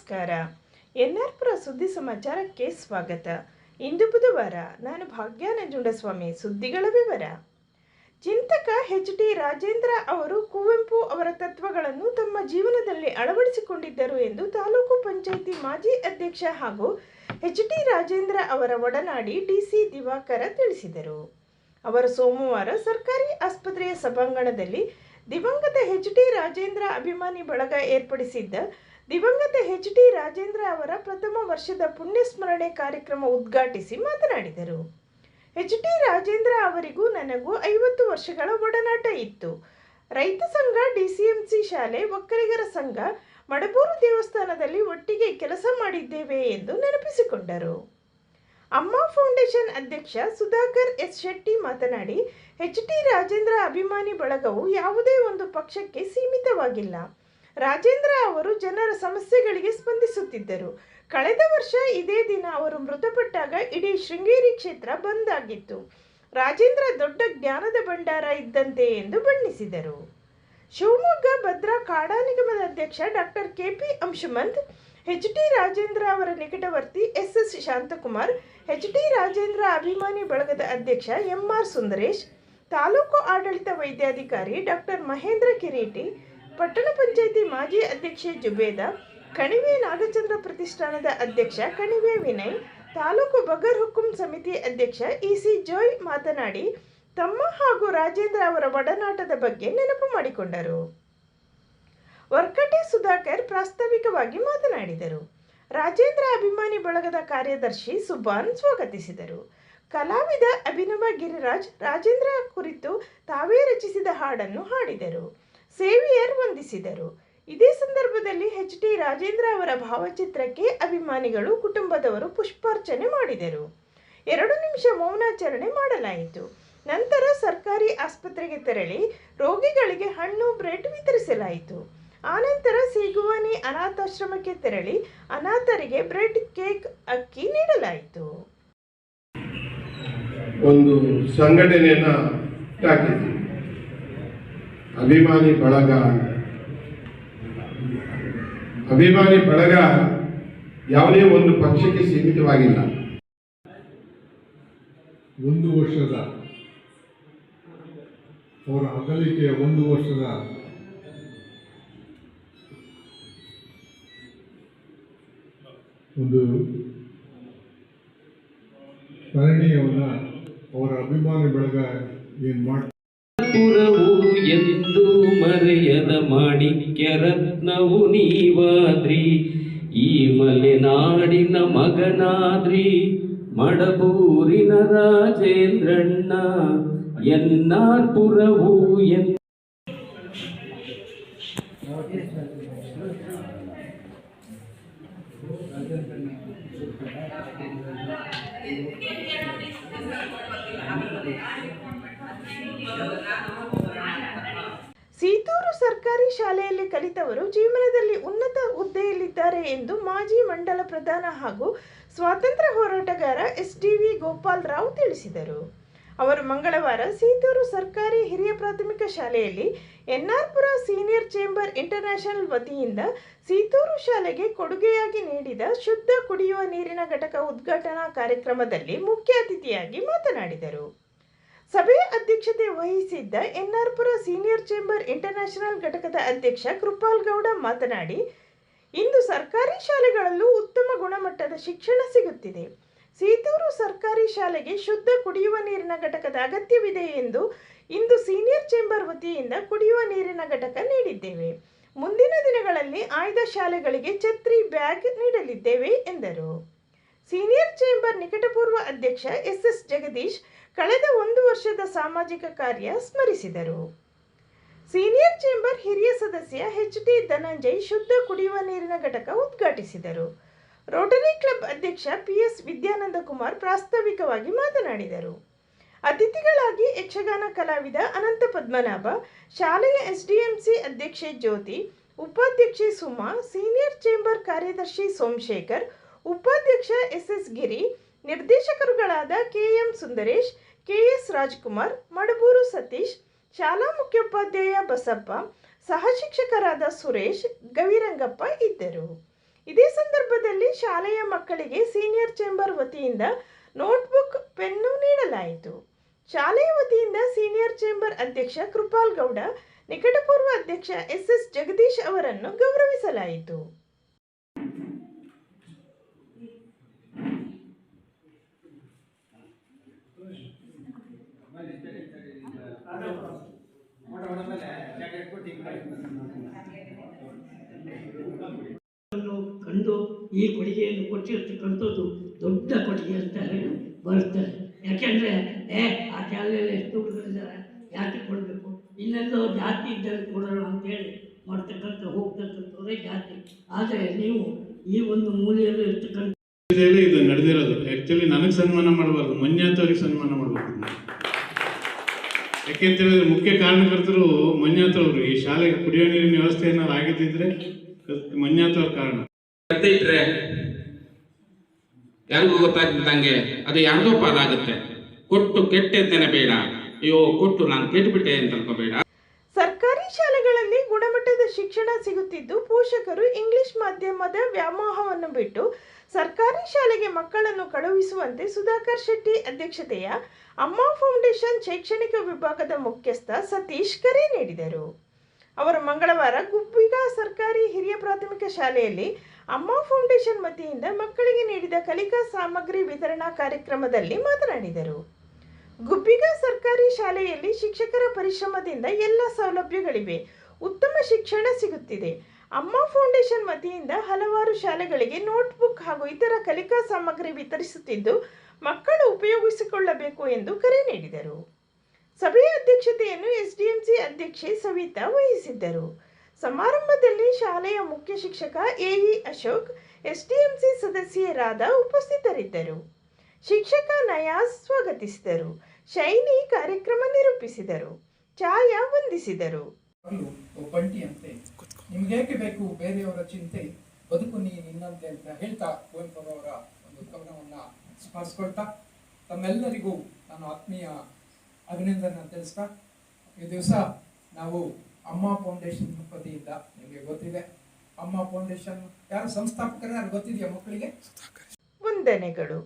ನಮಸ್ಕಾರ. ಎನ್ಆರ್ಪುರ ಸುದ್ದಿ ಸಮಾಚಾರಕ್ಕೆ ಸ್ವಾಗತ. ಇಂದು ಬುಧವಾರ. ನಾನು ಭಾಗ್ಯ ನಂಜುಂಡಸ್ವಾಮಿ. ಸುದ್ದಿಗಳ ವಿವರ. ಚಿಂತಕ ಎಚ್.ಟಿ. ರಾಜೇಂದ್ರ ಅವರು ಕುವೆಂಪು ಅವರ ತತ್ವಗಳನ್ನು ತಮ್ಮ ಜೀವನದಲ್ಲಿ ಅಳವಡಿಸಿಕೊಂಡಿದ್ದರು ಎಂದು ತಾಲೂಕು ಪಂಚಾಯಿತಿ ಮಾಜಿ ಅಧ್ಯಕ್ಷ ಹಾಗೂ ಎಚ್.ಟಿ. ರಾಜೇಂದ್ರ ಅವರ ಒಡನಾಡಿ ಡಿ.ಸಿ. ದಿವಾಕರ ತಿಳಿಸಿದರು. ಅವರು ಸೋಮವಾರ ಸರ್ಕಾರಿ ಆಸ್ಪತ್ರೆಯ ಸಭಾಂಗಣದಲ್ಲಿ ದಿವಂಗತ ಎಚ್.ಟಿ. ರಾಜೇಂದ್ರ ಅಭಿಮಾನಿ ಬಳಗ ಏರ್ಪಡಿಸಿದ್ದ ದಿವಂಗತ ಎಚ್.ಟಿ. ರಾಜೇಂದ್ರ ಅವರ ಪ್ರಥಮ ವರ್ಷದ ಪುಣ್ಯಸ್ಮರಣೆ ಕಾರ್ಯಕ್ರಮ ಉದ್ಘಾಟಿಸಿ ಮಾತನಾಡಿದರು. ಎಚ್.ಟಿ. ರಾಜೇಂದ್ರ ಅವರಿಗೂ ನನಗೂ 50 ವರ್ಷಗಳ ಒಡನಾಟ ಇತ್ತು. ರೈತ ಸಂಘ, ಡಿಸಿಎಂಸಿ ಶಾಲೆ, ಒಕ್ಕಲಿಗರ ಸಂಘ, ಮಡಬೂರು ದೇವಸ್ಥಾನದಲ್ಲಿ ಒಟ್ಟಿಗೆ ಕೆಲಸ ಮಾಡಿದ್ದೇವೆ ಎಂದು ನೆನಪಿಸಿಕೊಂಡರು. ಅಮ್ಮ ಫೌಂಡೇಶನ್ ಅಧ್ಯಕ್ಷ ಸುಧಾಕರ್ ಎಸ್. ಶೆಟ್ಟಿ ಮಾತನಾಡಿ, ಎಚ್.ಟಿ. ರಾಜೇಂದ್ರ ಅಭಿಮಾನಿ ಬಳಗವು ಯಾವುದೇ ಒಂದು ಪಕ್ಷಕ್ಕೆ ಸೀಮಿತವಾಗಿಲ್ಲ. ರಾಜೇಂದ್ರ ಅವರು ಜನರ ಸಮಸ್ಯೆಗಳಿಗೆ ಸ್ಪಂದಿಸುತ್ತಿದ್ದರು. ಕಳೆದ ವರ್ಷ ಇದೇ ದಿನ ಅವರು ಮೃತಪಟ್ಟಾಗ ಇಡೀ ಶೃಂಗೇರಿ ಕ್ಷೇತ್ರ ಬಂದ್ ಆಗಿತ್ತು. ರಾಜೇಂದ್ರ ದೊಡ್ಡ ಜ್ಞಾನದ ಭಂಡಾರ ಇದ್ದಂತೆ ಎಂದು ಬಣ್ಣಿಸಿದರು. ಶಿವಮೊಗ್ಗ ಭದ್ರಾ ಕಾಡಾ ನಿಗಮದ ಅಧ್ಯಕ್ಷ doctor KP. Anshumanth, HT. Rajendra ಅವರ ನಿಕಟವರ್ತಿ ಎಸ್.ಎಸ್. ಶಾಂತಕುಮಾರ್, ಎಚ್.ಟಿ. ರಾಜೇಂದ್ರ ಅಭಿಮಾನಿ ಬಳಗದ ಅಧ್ಯಕ್ಷ ಎಂ.ಆರ್. ಸುಂದರೇಶ್, ತಾಲೂಕು ಆಡಳಿತ ವೈದ್ಯಾಧಿಕಾರಿ ಡಾಕ್ಟರ್ ಮಹೇಂದ್ರ ಕಿರೀಟಿ, ಪಟ್ಟಣ ಪಂಚಾಯಿತಿ ಮಾಜಿ ಅಧ್ಯಕ್ಷೆ ಜುಬೇದಾ, ಕಣಿವೆ ನಾಗಚಂದ್ರ ಪ್ರತಿಷ್ಠಾನದ ಅಧ್ಯಕ್ಷ ಕಣಿವೆ ವಿನಯ್, ತಾಲೂಕು ಬಗರ್ ಹುಕುಂ ಸಮಿತಿ ಅಧ್ಯಕ್ಷ ಇ.ಸಿ. ಜೋಯ್ ಮಾತನಾಡಿ ತಮ್ಮ ಹಾಗೂ ರಾಜೇಂದ್ರ ಅವರ ಒಡನಾಟದ ಬಗ್ಗೆ ನೆನಪು ಮಾಡಿಕೊಂಡರು. ವರ್ಕಟೆ ಸುಧಾಕರ್ ಪ್ರಾಸ್ತಾವಿಕವಾಗಿ ಮಾತನಾಡಿದರು. ರಾಜೇಂದ್ರ ಅಭಿಮಾನಿ ಬಳಗದ ಕಾರ್ಯದರ್ಶಿ ಸುಬಾನ್ ಸ್ವಾಗತಿಸಿದರು. ಕಲಾವಿದ ಅಭಿನವ ಗಿರಿರಾಜ್ ರಾಜೇಂದ್ರ ಕುರಿತು ತಾವೇ ರಚಿಸಿದ ಹಾಡನ್ನು ಹಾಡಿದರು. ಸೇವಿಯರ್ ವಂದಿಸಿದರು. ಇದೇ ಸಂದರ್ಭದಲ್ಲಿ ಎಚ್.ಟಿ. ರಾಜೇಂದ್ರ ಅವರ ಭಾವಚಿತ್ರಕ್ಕೆ ಅಭಿಮಾನಿಗಳು, ಕುಟುಂಬದವರು ಪುಷ್ಪಾರ್ಚನೆ ಮಾಡಿದರು. 2 ನಿಮಿಷ ಮೌನಾಚರಣೆ ಮಾಡಲಾಯಿತು. ನಂತರ ಸರ್ಕಾರಿ ಆಸ್ಪತ್ರೆಗೆ ತೆರಳಿ ರೋಗಿಗಳಿಗೆ ಹಣ್ಣು, ಬ್ರೆಡ್ ವಿತರಿಸಲಾಯಿತು. ಆನಂತರ ಸಿಗುವಾನಿ ಅನಾಥಾಶ್ರಮಕ್ಕೆ ತೆರಳಿ ಅನಾಥರಿಗೆ ಬ್ರೆಡ್, ಕೇಕ್, ಅಕ್ಕಿ ನೀಡಲಾಯಿತು. ಒಂದು ಸಂಘಟನೆಯನ್ನ ಹಾಕಿದ್ವಿ, ಅಭಿಮಾನಿ ಬಳಗ. ಅಭಿಮಾನಿ ಬಳಗ ಯಾವುದೇ ಒಂದು ಪಕ್ಷಕ್ಕೆ ಸೀಮಿತವಾಗಿಲ್ಲ. 1 ವರ್ಷದ ಅವರ ಅಗಲಿಕೆಯ 1 ವರ್ಷದ ಒಂದು ಸ್ಮರಣೀಯವನ್ನು ಅವರ ಅಭಿಮಾನಿ ಬಳಗ ಏನು ಮಾಡ್ತಾರೆ. ಪುರವು ಎಂದು ಮರೆಯದ ಮಾಣಿಕ್ಯ ರತ್ನವು ನೀವಾದ್ರಿ, ಈ ಮಲೆನಾಡಿನ ಮಗನಾದ್ರಿ, ಮಡಬೂರಿನ ರಾಜೇಂದ್ರಣ್ಣ. ಎನ್ನಾರ್ಪುರವು ಎಂದು ಸೀತೂರು ಸರ್ಕಾರಿ ಶಾಲೆಯಲ್ಲಿ ಕಲಿತವರು ಜೀವನದಲ್ಲಿ ಉನ್ನತ ಹುದ್ದೆಯಲ್ಲಿದ್ದಾರೆ ಎಂದು ಮಾಜಿ ಮಂಡಲ ಪ್ರಧಾನ ಹಾಗೂ ಸ್ವಾತಂತ್ರ್ಯ ಹೋರಾಟಗಾರ ಎಸ್.ಡಿ.ವಿ. ಗೋಪಾಲ್ ರಾವ್ ತಿಳಿಸಿದರು. ಅವರು ಮಂಗಳವಾರ ಸೀತೂರು ಸರ್ಕಾರಿ ಹಿರಿಯ ಪ್ರಾಥಮಿಕ ಶಾಲೆಯಲ್ಲಿ ಎನ್ಆರ್ಪುರ ಸೀನಿಯರ್ ಚೇಂಬರ್ ಇಂಟರ್ನ್ಯಾಷನಲ್ ವತಿಯಿಂದ ಸೀತೂರು ಶಾಲೆಗೆ ಕೊಡುಗೆಯಾಗಿ ನೀಡಿದ ಶುದ್ಧ ಕುಡಿಯುವ ನೀರಿನ ಘಟಕ ಉದ್ಘಾಟನಾ ಕಾರ್ಯಕ್ರಮದಲ್ಲಿ ಮುಖ್ಯ ಅತಿಥಿಯಾಗಿ ಮಾತನಾಡಿದರು. ಸಭೆಯ ಅಧ್ಯಕ್ಷತೆ ವಹಿಸಿದ್ದ ಎನ್ಆರ್ಪುರ ಸೀನಿಯರ್ ಚೇಂಬರ್ ಇಂಟರ್ನ್ಯಾಷನಲ್ ಘಟಕದ ಅಧ್ಯಕ್ಷ ಕೃಪಾಲ್ ಗೌಡ ಮಾತನಾಡಿ, ಇಂದು ಸರ್ಕಾರಿ ಶಾಲೆಗಳಲ್ಲೂ ಉತ್ತಮ ಗುಣಮಟ್ಟದ ಶಿಕ್ಷಣ ಸಿಗುತ್ತಿದೆ. ಸೀತೂರು ಸರ್ಕಾರಿ ಶಾಲೆಗೆ ಶುದ್ಧ ಕುಡಿಯುವ ನೀರಿನ ಘಟಕದ ಅಗತ್ಯವಿದೆ ಎಂದು ಇಂದು ಸೀನಿಯರ್ ಚೇಂಬರ್ ವತಿಯಿಂದ ಕುಡಿಯುವ ನೀರಿನ ಘಟಕ ನೀಡಿದ್ದೇವೆ. ಮುಂದಿನ ದಿನಗಳಲ್ಲಿ ಆಯ್ದ ಶಾಲೆಗಳಿಗೆ ಛತ್ರಿ, ಬ್ಯಾಗ್ ನೀಡಲಿದ್ದೇವೆ ಎಂದರು. ಸೀನಿಯರ್ ಚೇಂಬರ್ ನಿಕಟಪೂರ್ವ ಅಧ್ಯಕ್ಷ ಎಸ್.ಎಸ್. ಜಗದೀಶ್ ಕಳೆದ 1 ವರ್ಷದ ಸಾಮಾಜಿಕ ಕಾರ್ಯ ಸ್ಮರಿಸಿದರು. ಸೀನಿಯರ್ ಚೇಂಬರ್ ಹಿರಿಯ ಸದಸ್ಯ ಎಚ್.ಟಿ. ಧನಂಜಯ್ ಶುದ್ಧ ಕುಡಿಯುವ ನೀರಿನ ಘಟಕ ಉದ್ಘಾಟಿಸಿದರು. ರೋಟರಿ ಕ್ಲಬ್ ಅಧ್ಯಕ್ಷ ಪಿ.ಎಸ್. ವಿದ್ಯಾನಂದ ಕುಮಾರ್ ಪ್ರಾಸ್ತಾವಿಕವಾಗಿ ಮಾತನಾಡಿದರು. ಅತಿಥಿಗಳಾಗಿ ಯಕ್ಷಗಾನ ಕಲಾವಿದ ಅನಂತ ಪದ್ಮನಾಭ, ಶಾಲೆಯ ಎಸ್ಡಿಎಂಸಿ ಅಧ್ಯಕ್ಷೆ ಜ್ಯೋತಿ, ಉಪಾಧ್ಯಕ್ಷೆ ಸುಮಾ, ಸೀನಿಯರ್ ಚೇಂಬರ್ ಕಾರ್ಯದರ್ಶಿ ಸೋಮಶೇಖರ್, ಉಪಾಧ್ಯಕ್ಷ ಎಸ್.ಎಸ್. ಗಿರಿ, ನಿರ್ದೇಶಕರುಗಳಾದ ಕೆ.ಎಂ. ಸುಂದರೇಶ್, ಕೆ.ಎಸ್. ರಾಜ್ಕುಮಾರ್, ಮಡಬೂರು ಸತೀಶ್, ಶಾಲಾ ಮುಖ್ಯೋಪಾಧ್ಯಾಯ ಬಸಪ್ಪ, ಸಹ ಶಿಕ್ಷಕರಾದ ಸುರೇಶ್, ಗವಿರಂಗಪ್ಪ ಇದ್ದರು. ಇದೇ ಸಂದರ್ಭದಲ್ಲಿ ಶಾಲೆಯ ಮಕ್ಕಳಿಗೆ ಸೀನಿಯರ್ ಚೇಂಬರ್ ವತಿಯಿಂದ ನೋಟ್ಬುಕ್ ಪೆನ್ನು ನೀಡಲಾಯಿತು. ಶಾಲೆಯ ವತಿಯಿಂದ ಸೀನಿಯರ್ ಚೇಂಬರ್ ಅಧ್ಯಕ್ಷ ಕೃಪಾಲ್ ಗೌಡ, ನಿಕಟಪೂರ್ವ ಅಧ್ಯಕ್ಷ SS ಜಗದೀಶ್ ಅವರನ್ನು ಗೌರವಿಸಲಾಯಿತು. ಕಂಡು ಈ ಕೊಡುಗೆಯನ್ನು ಕೊಟ್ಟಿರ್ತಕ್ಕಂಥದ್ದು ದೊಡ್ಡ ಕೊಡುಗೆ ಅಂತ ಹೇಳಿ ಬರುತ್ತಾರೆ. ಯಾಕೆಂದರೆ ಆ ಶಾಲೆಯಲ್ಲಿ ಎಷ್ಟು ಹುಡುಗರಿದ್ದಾರೆ, ಯಾಕೆ ಕೊಡಬೇಕು, ಇನ್ನೆಲ್ಲೋ ಜಾತಿ ಇದ್ದಲ್ಲಿ ಕೊಡೋಣ ಅಂತೇಳಿ ಮಾಡ್ತಕ್ಕಂಥ ಹೋಗ್ತಕ್ಕಂಥವ್ರೆ ಜಾತಿ. ಆದರೆ ನೀವು ಈ ಒಂದು ಮೂಲೆಯಲ್ಲಿ ಇರ್ತಕ್ಕಂಥ ಇದು ನಡೆದಿರೋದು ಆ್ಯಕ್ಚುಲಿ ನನಗೆ ಸನ್ಮಾನ ಮಾಡಬಾರ್ದು, ಮಂಜಾತವ್ರಿಗೆ ಸನ್ಮಾನ ಮಾಡಬೇಕು. ಯಾಕೆಂತೇಳಿದ್ರೆ ಮುಖ್ಯ ಕಾರಣಕರ್ತರು ಮಂಜಾತವ್ರು. ಈ ಶಾಲೆಗೆ ಕುಡಿಯೋ ನೀರಿನ ವ್ಯವಸ್ಥೆ ಏನಾದ್ರು ಆಗಿದ್ದಿದ್ರೆ ಮಂಜಾತವ್ರ ಕಾರಣ. ಇಟ್ರೆ ಯಾರಿಗೂ ಗೊತ್ತಾಗ್ಬಿಟ್ಟಂಗೆ ಅದು ಯಾರ್ದೋ ಪಾಲಾಗುತ್ತೆ. ಕೊಟ್ಟು ಕೆಟ್ಟೆ ಅಂತೇನೆ ಬೇಡ, ಅಯ್ಯೋ ಕೊಟ್ಟು ನಾನು ಕೆಟ್ಟುಬಿಟ್ಟೆ ಅಂತ ಅನ್ಕೋಬೇಡ. ಸರ್ಕಾರಿ ಶಾಲೆಗಳಲ್ಲಿ ಗುಣಮಟ್ಟದ ಶಿಕ್ಷಣ ಸಿಗುತ್ತಿದ್ದು, ಪೋಷಕರು ಇಂಗ್ಲಿಷ್ ಮಾಧ್ಯಮದ ವ್ಯಾಮೋಹವನ್ನು ಬಿಟ್ಟು ಸರ್ಕಾರಿ ಶಾಲೆಗೆ ಮಕ್ಕಳನ್ನು ಕಳುಹಿಸುವಂತೆ ಸುಧಾಕರ್ ಶೆಟ್ಟಿ ಅಧ್ಯಕ್ಷತೆಯ ಅಮ್ಮ ಫೌಂಡೇಶನ್ ಶೈಕ್ಷಣಿಕ ವಿಭಾಗದ ಮುಖ್ಯಸ್ಥ ಸತೀಶ್ ಕರೆ ನೀಡಿದರು. ಅವರು ಮಂಗಳವಾರ ಗುಬ್ಬಿಗ ಸರ್ಕಾರಿ ಹಿರಿಯ ಪ್ರಾಥಮಿಕ ಶಾಲೆಯಲ್ಲಿ ಅಮ್ಮ ಫೌಂಡೇಶನ್ ವತಿಯಿಂದ ಮಕ್ಕಳಿಗೆ ನೀಡಿದ ಕಲಿಕಾ ಸಾಮಗ್ರಿ ವಿತರಣಾ ಕಾರ್ಯಕ್ರಮದಲ್ಲಿ ಮಾತನಾಡಿದರು. ಗುಬ್ಬಿಗ ಸರ್ಕಾರಿ ಶಾಲೆಯಲ್ಲಿ ಶಿಕ್ಷಕರ ಪರಿಶ್ರಮದಿಂದ ಎಲ್ಲ ಸೌಲಭ್ಯಗಳಿವೆ, ಉತ್ತಮ ಶಿಕ್ಷಣ ಸಿಗುತ್ತಿದೆ. ಅಮ್ಮ ಫೌಂಡೇಶನ್ ವತಿಯಿಂದ ಹಲವಾರು ಶಾಲೆಗಳಿಗೆ ನೋಟ್ಬುಕ್ ಹಾಗೂ ಇತರ ಕಲಿಕಾ ಸಾಮಗ್ರಿ ವಿತರಿಸುತ್ತಿದ್ದು, ಮಕ್ಕಳು ಉಪಯೋಗಿಸಿಕೊಳ್ಳಬೇಕು ಎಂದು ಕರೆ ನೀಡಿದರು. ಸಭೆಯ ಅಧ್ಯಕ್ಷತೆಯನ್ನು SDMC ಅಧ್ಯಕ್ಷೆ ಸವಿತಾ ವಹಿಸಿದ್ದರು. ಸಮಾರಂಭದಲ್ಲಿ ಶಾಲೆಯ ಮುಖ್ಯ ಶಿಕ್ಷಕ AE ಅಶೋಕ್, SDMC ಸದಸ್ಯರಾದ ಉಪಸ್ಥಿತರಿದ್ದರು. ಶಿಕ್ಷಕ ನಯಾಜ್ ಸ್ವಾಗತಿಸಿದರು. ಶೈನಿ ಕಾರ್ಯಕ್ರಮ ನಿರೂಪಿಸಿದರು. ಛಾಯಾ ವಂದಿಸಿದರು. ಒಬ್ಬಂಟಿಯಂತೆ ನಿಮ್ಗೇಕೆ ಬೇಕು ಬೇರೆಯವರ ಚಿಂತೆ, ಬದುಕು ನಿನ್ನಂತೆ ಅಂತ ಹೇಳ್ತಾ ಕುವೆಂಪುರವರ ಒಂದು ಕವನವನ್ನು ಸ್ಮರಿಸ್ಕೊಳ್ತಾ ತಮ್ಮೆಲ್ಲರಿಗೂ ನಾನು ಆತ್ಮೀಯ ಅಭಿನಂದನೆ ತಿಳಿಸ್ತಾ, ಈ ದಿವಸ ನಾವು ಅಮ್ಮ ಫೌಂಡೇಶನ್ ವತಿಯಿಂದ, ನಿಮಗೆ ಗೊತ್ತಿದೆ ಅಮ್ಮ ಫೌಂಡೇಶನ್ ಯಾರು ಸಂಸ್ಥಾಪಕರು, ಯಾರು ಗೊತ್ತಿದೆಯಾ ಮಕ್ಕಳಿಗೆ? ವಂದನೆಗಳು.